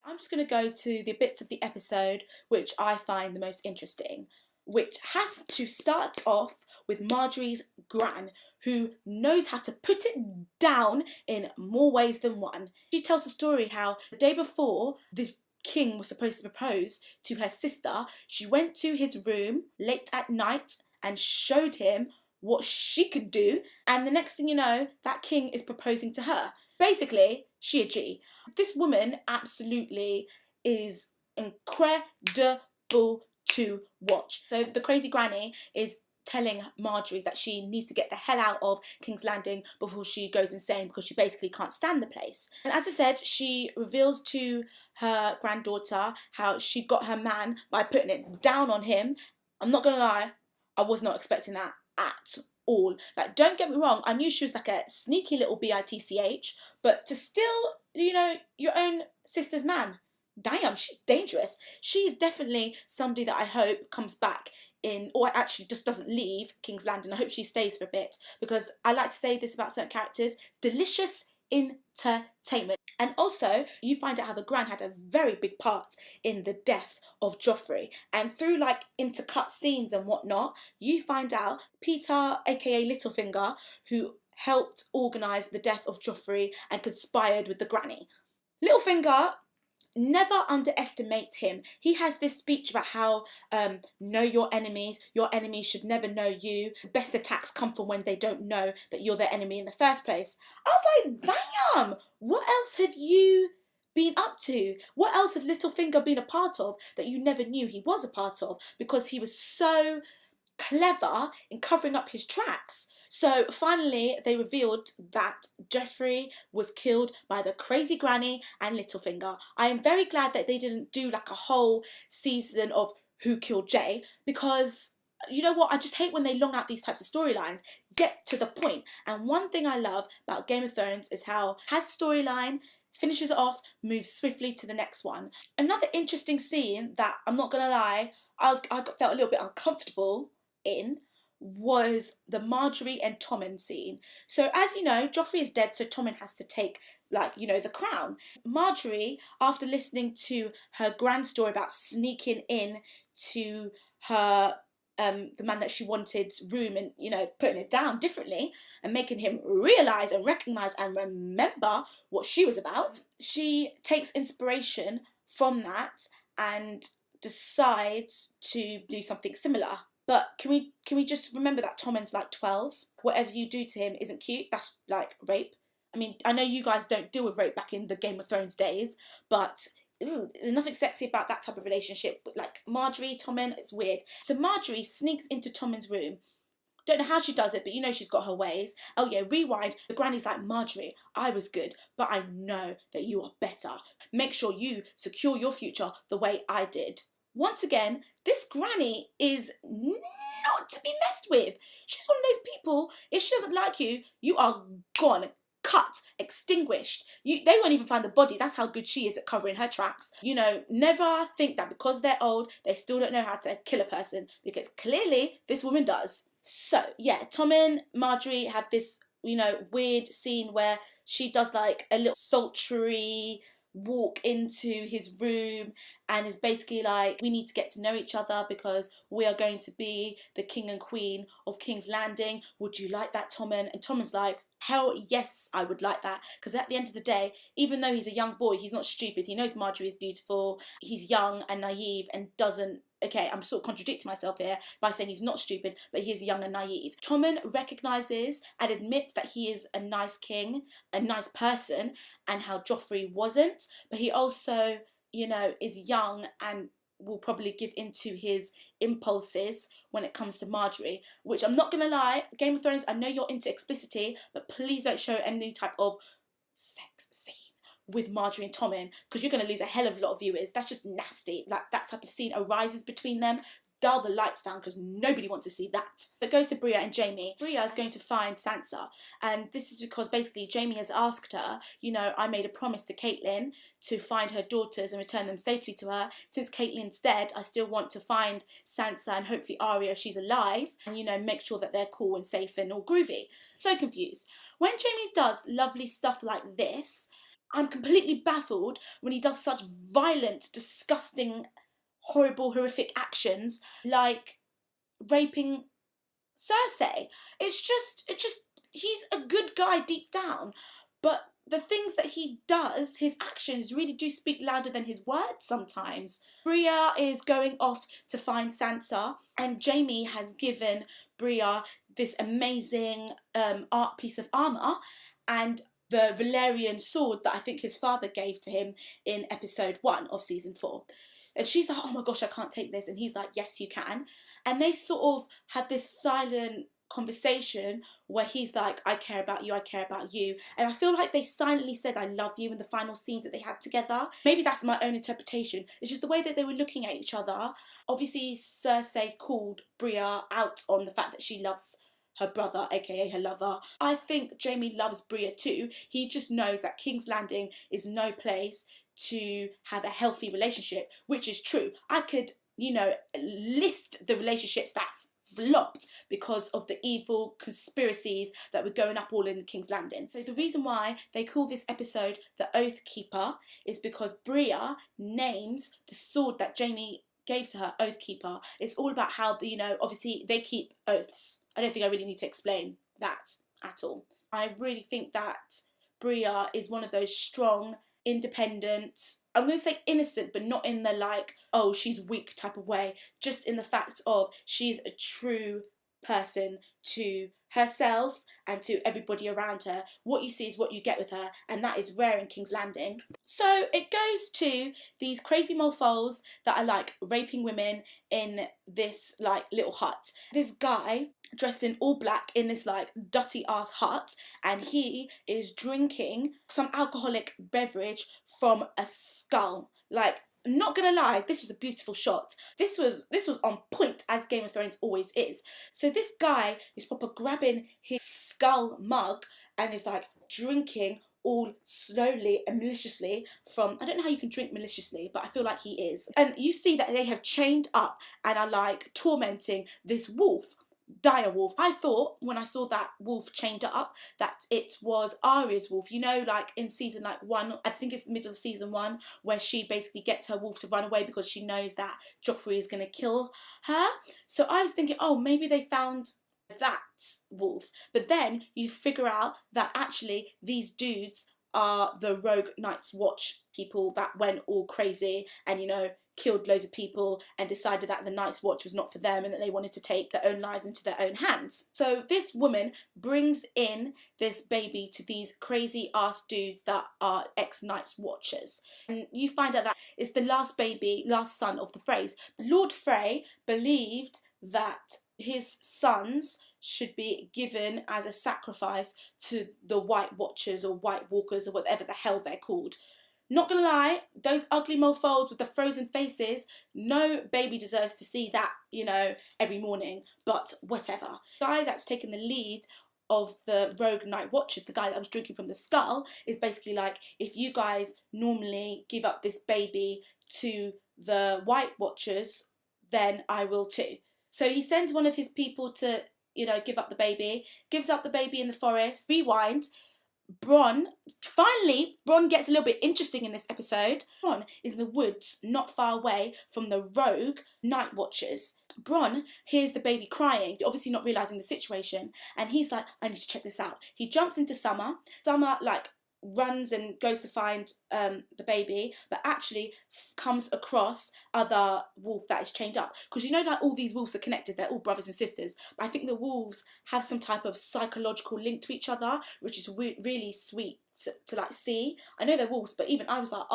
I'm just going to go to the bits of the episode which I find the most interesting, which has to start off with Marjorie's gran, who knows how to put it down in more ways than one. She tells the story how the day before this king was supposed to propose to her sister, she went to his room late at night and showed him what she could do, and the next thing you know, that king is proposing to her. Basically, she a G. This woman absolutely is incredible to watch. So the crazy granny is telling Marjorie that she needs to get the hell out of King's Landing before she goes insane, because she basically can't stand the place. And as I said, she reveals to her granddaughter how she got her man by putting it down on him. I'm not gonna lie, I was not expecting that at all. Like, don't get me wrong, I knew she was like a sneaky little bitch, but to still, your own sister's man, damn, she's dangerous. She's definitely somebody that I hope comes back in, or actually just doesn't leave King's Landing. I hope she stays for a bit, because I like to say this about certain characters: delicious entertainment. And also, you find out how the Gran had a very big part in the death of Joffrey. And through like intercut scenes and whatnot, you find out Peter, aka Littlefinger, who helped organise the death of Joffrey and conspired with the Granny. Littlefinger, never underestimate him. He has this speech about how know your enemies should never know you. The best attacks come from when they don't know that you're their enemy in the first place. I was like, damn, what else have you been up to? What else had Littlefinger been a part of that you never knew he was a part of, because he was so clever in covering up his tracks? So finally they revealed that Joffrey was killed by the crazy granny and Littlefinger. I am very glad that they didn't do like a whole season of who killed Jay, because you know what, I just hate when they long out these types of storylines. Get to the point. And one thing I love about Game of Thrones is how it has a storyline, finishes it off, moves swiftly to the next one. Another interesting scene that, I'm not gonna lie, I felt a little bit uncomfortable in was the Marjorie and Tommen scene. So as you know, Joffrey is dead, so Tommen has to take, like, the crown. Marjorie, after listening to her grand story about sneaking in to her the man that she wanted's room and putting it down differently and making him realise and recognise and remember what she was about, she takes inspiration from that and decides to do something similar. But can we just remember that Tommen's like 12? Whatever you do to him isn't cute. That's like rape. I mean, I know you guys don't deal with rape back in the Game of Thrones days, but there's nothing sexy about that type of relationship. Like Marjorie, Tommen, it's weird. So Marjorie sneaks into Tommen's room. Don't know how she does it, but she's got her ways. Oh yeah, rewind. The granny's like, Marjorie, I was good, but I know that you are better. Make sure you secure your future the way I did. Once again, this granny is not to be messed with. She's one of those people, if she doesn't like you, you are gone, cut, extinguished. They won't even find the body. That's how good she is at covering her tracks. Never think that because they're old, they still don't know how to kill a person, because clearly this woman does. So yeah, Tommen, Marjorie have this, weird scene where she does like a little sultry walk into his room and is basically like, we need to get to know each other because we are going to be the king and queen of King's Landing. Would you like that, Tommen? And Tommen's like, hell yes, I would like that, because at the end of the day, even though he's a young boy, he's not stupid. He knows Marjorie is beautiful. He's young and naive and doesn't, okay, I'm sort of contradicting myself here by saying he's not stupid, but he is young and naive. Tommen recognises and admits that he is a nice king, a nice person, and how Joffrey wasn't, but he also, is young and will probably give into his impulses when it comes to Marjorie, which I'm not gonna lie, Game of Thrones, I know you're into explicitity, but please don't show any type of sex scene with Marjorie and Tommen, because you're going to lose a hell of a lot of viewers. That's just nasty. Like, that type of scene arises between them. Dull the lights down, because nobody wants to see that. It goes to Brienne and Jaime. Brienne is going to find Sansa, and this is because basically Jaime has asked her, I made a promise to Catelyn to find her daughters and return them safely to her. Since Catelyn's dead, I still want to find Sansa and hopefully Arya if she's alive, and make sure that they're cool and safe and all groovy. So confused. When Jaime does lovely stuff like this, I'm completely baffled when he does such violent, disgusting, horrible, horrific actions like raping Cersei. He's a good guy deep down, but the things that he does, his actions really do speak louder than his words sometimes. Bria is going off to find Sansa, and Jaime has given Bria this amazing art piece of armour and the Valyrian sword that I think his father gave to him in episode 1 of season 4. And she's like, oh my gosh, I can't take this. And he's like, yes, you can. And they sort of have this silent conversation where he's like, I care about you, I care about you. And I feel like they silently said, I love you in the final scenes that they had together. Maybe that's my own interpretation. It's just the way that they were looking at each other. Obviously, Cersei called Bria out on the fact that she loves her brother, aka her lover. I think Jaime loves Bria too. He just knows that King's Landing is no place to have a healthy relationship, which is true. I could, list the relationships that flopped because of the evil conspiracies that were going up all in King's Landing. So the reason why they call this episode the Oathkeeper is because Bria names the sword that Jaime gave to her, Oathkeeper. It's all about how, obviously they keep oaths. I don't think I really need to explain that at all. I really think that Bria is one of those strong, independent, I'm going to say innocent, but not in the like, oh, she's weak type of way, just in the fact of she's a true person to herself and to everybody around her. What you see is what you get with her, and that is rare in King's Landing. So it goes to these crazy mofo's that are like raping women in this like little hut. This guy dressed in all black in this like dirty ass hut, and he is drinking some alcoholic beverage from a skull. Like, not gonna lie, this was a beautiful shot. This was on point, as Game of Thrones always is. So this guy is proper grabbing his skull mug and is like drinking all slowly and maliciously from, I don't know how you can drink maliciously, but I feel like he is. And you see that they have chained up and are like tormenting this wolf. Dire wolf. I thought when I saw that wolf chained up that it was Arya's wolf, like in season 1, I think it's the middle of season 1, where she basically gets her wolf to run away because she knows that Joffrey is going to kill her. So I was thinking, oh, maybe they found that wolf. But then you figure out that actually these dudes are the Rogue Night's Watch people that went all crazy and killed loads of people and decided that the Night's Watch was not for them and that they wanted to take their own lives into their own hands. So this woman brings in this baby to these crazy ass dudes that are ex-Night's Watchers. And you find out that it's the last son of the Freys. Lord Frey believed that his sons should be given as a sacrifice to the White Watchers or White Walkers or whatever the hell they're called. Not gonna lie, those ugly mofos with the frozen faces, no baby deserves to see that, every morning, but whatever. The guy that's taken the lead of the Rogue Night Watchers, the guy that was drinking from the skull, is basically like, if you guys normally give up this baby to the White Watchers, then I will too. So he sends one of his people to, give up the baby, gives up the baby in the forest. Rewind. Bronn gets a little bit interesting in this episode. Bronn is in the woods not far away from the Rogue Night Watchers. Bronn hears the baby crying, obviously not realising the situation, and he's like, I need to check this out. He jumps into Summer. Summer runs and goes to find the baby, but actually comes across other wolf that is chained up, because all these wolves are connected, they're all brothers and sisters, but I think the wolves have some type of psychological link to each other, which is really sweet to see. I know they're wolves, but even I was like,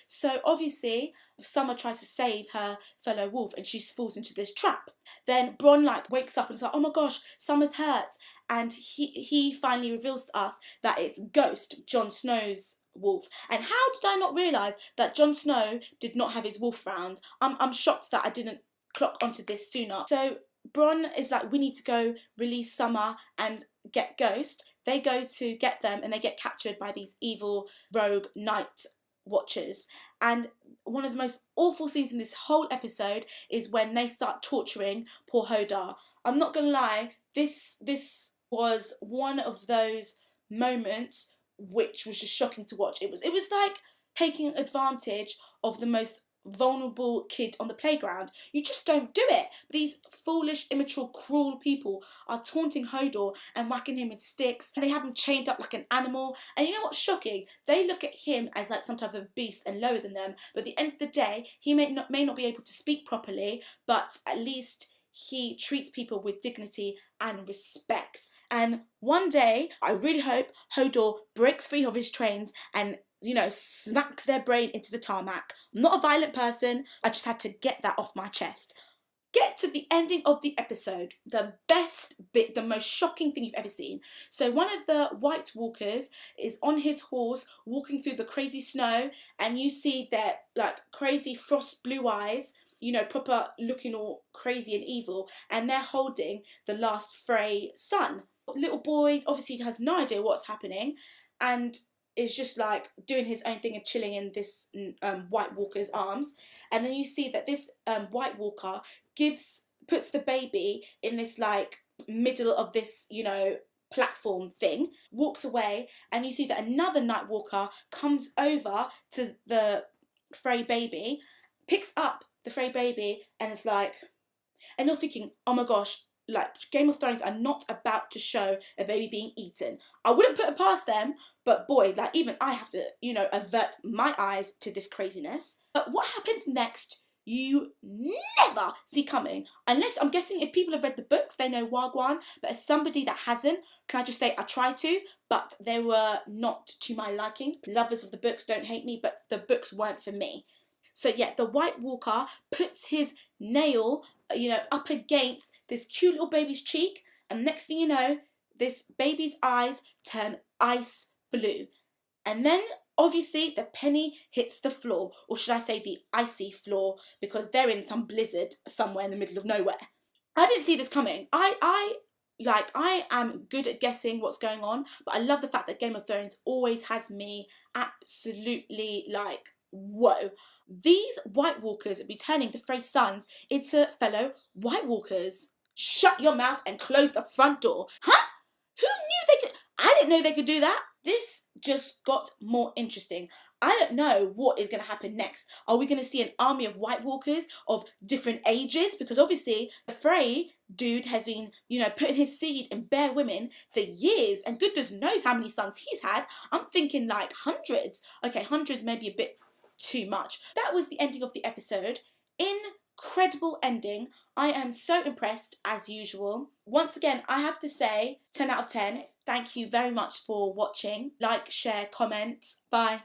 so obviously Summer tries to save her fellow wolf and she falls into this trap. Then Bronn wakes up and is like, oh my gosh, Summer's hurt, and he finally reveals to us that it's Ghost, Jon Snow's wolf. And how did I not realise that Jon Snow did not have his wolf round? I'm shocked that I didn't clock onto this sooner. So Bronn is like, we need to go release Summer and get Ghost. They go to get them and they get captured by these evil Rogue Night Watchers. And one of the most awful scenes in this whole episode is when they start torturing poor Hodor. I'm not gonna lie, this was one of those moments which was just shocking to watch. It was like taking advantage of the most vulnerable kid on the playground. You just don't do it. These foolish, immature, cruel people are taunting Hodor and whacking him with sticks. They have him chained up like an animal. And you know what's shocking? They look at him as like some type of beast and lower than them. But at the end of the day, he may not be able to speak properly, but at least he treats people with dignity and respects. And one day, I really hope Hodor breaks free of his trains and, you know, smacks their brain into the tarmac. I'm not a violent person. I just had to get that off my chest. Get to the ending of the episode. The best bit, the most shocking thing you've ever seen. So one of the White Walkers is on his horse walking through the crazy snow, and you see their like crazy frost blue eyes, you know, proper looking all crazy and evil, and they're holding the last Frey son. Little boy obviously has no idea what's happening and is just like doing his own thing and chilling in this White Walker's arms. And then you see that this White Walker puts the baby in this like middle of this, you know, platform thing, walks away, and you see that another Night Walker comes over to the Frey baby, picks up the Frey baby, and it's like, and you're thinking, oh my gosh, like Game of Thrones are not about to show a baby being eaten. I wouldn't put it past them, but boy, like even I have to, you know, avert my eyes to this craziness. But what happens next, you never see coming. Unless, I'm guessing if people have read the books, they know Wagwan, but as somebody that hasn't, can I just say I tried to, but they were not to my liking. Lovers of the books don't hate me, but the books weren't for me. So yeah, the White Walker puts his nail, you know, up against this cute little baby's cheek, and next thing you know, this baby's eyes turn ice blue. And then obviously the penny hits the floor, or should I say the icy floor, because they're in some blizzard somewhere in the middle of nowhere. I didn't see this coming. I am good at guessing what's going on, but I love the fact that Game of Thrones always has me absolutely like, whoa. These White Walkers be turning the Frey sons into fellow White Walkers. Shut your mouth and close the front door. Huh? Who knew they could? I didn't know they could do that. This just got more interesting. I don't know what is going to happen next. Are we going to see an army of White Walkers of different ages? Because obviously the Frey dude has been, you know, putting his seed in bare women for years, and goodness knows how many sons he's had. I'm thinking like hundreds. Okay, hundreds may be a bit too much. That was the ending of the episode. Incredible ending. I am so impressed as usual. Once again, I have to say 10 out of 10. Thank you very much for watching. Like, share, comment. Bye.